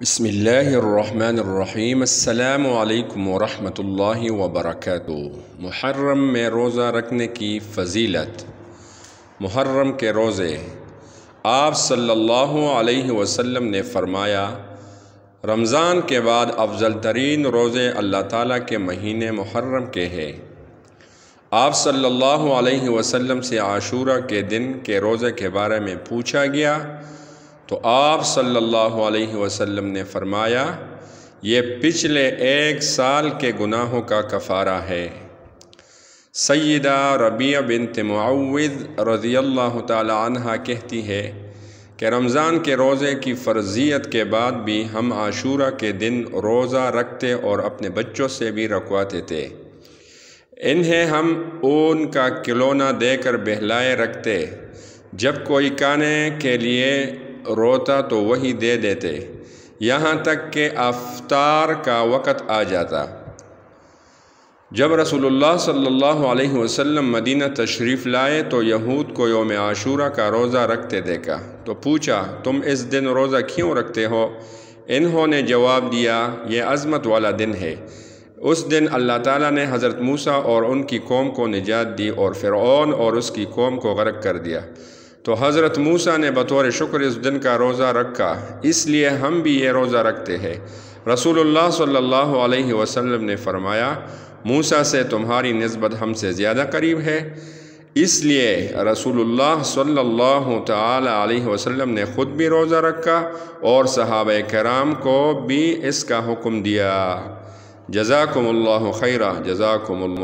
بسم اللہ الرحمن الرحیم۔ السلام علیکم ورحمۃ اللہ وبرکاتہ۔ محرم میں روزہ رکھنے کی فضیلت۔ محرم کے روزے، آپ صلی اللہ علیہ وسلم نے فرمایا، رمضان کے بعد افضل ترین روزے اللہ تعالیٰ کے مہینے محرم کے ہیں۔ آپ صلی اللہ علیہ وسلم سے عاشورہ کے دن کے روزے کے بارے میں پوچھا گیا تو آپ صلی اللہ علیہ وسلم نے فرمایا، یہ پچھلے 1 سال کے گناہوں کا کفارہ ہے۔ سیدہ ربیعہ بنت معوذ رضی اللہ تعالی عنہ کہتی ہے کہ رمضان کے روزے کی فرضیت کے بعد بھی ہم عاشورہ کے دن روزہ رکھتے اور اپنے بچوں سے بھی رکھواتے تھے۔ انہیں ہم اون کا کھلونا دے کر بہلائے رکھتے، جب کوئی کھانے کے لیے روتا تو وہی دے دیتے، یہاں تک کہ افطار کا وقت آ جاتا۔ جب رسول اللہ صلی اللہ علیہ وسلم مدینہ تشریف لائے تو یہود کو یوم عاشورہ کا روزہ رکھتے دیکھا تو پوچھا، تم اس دن روزہ کیوں رکھتے ہو؟ انہوں نے جواب دیا، یہ عظمت والا دن ہے۔ اس دن اللہ تعالیٰ نے حضرت موسیٰ اور ان کی قوم کو نجات دی اور فرعون اور اس کی قوم کو غرق کر دیا، تو حضرت موسیٰ نے بطور شکر اس دن کا روزہ رکھا، اس لیے ہم بھی یہ روزہ رکھتے ہیں۔ رسول اللہ صلی اللہ علیہ وسلم نے فرمایا، موسیٰ سے تمہاری نسبت ہم سے زیادہ قریب ہے۔ اس لیے رسول اللہ صلی اللہ تعالی علیہ وسلم نے خود بھی روزہ رکھا اور صحابہ کرام کو بھی اس کا حکم دیا۔ جزاکم اللہ خیرہ، جزاکم اللہ۔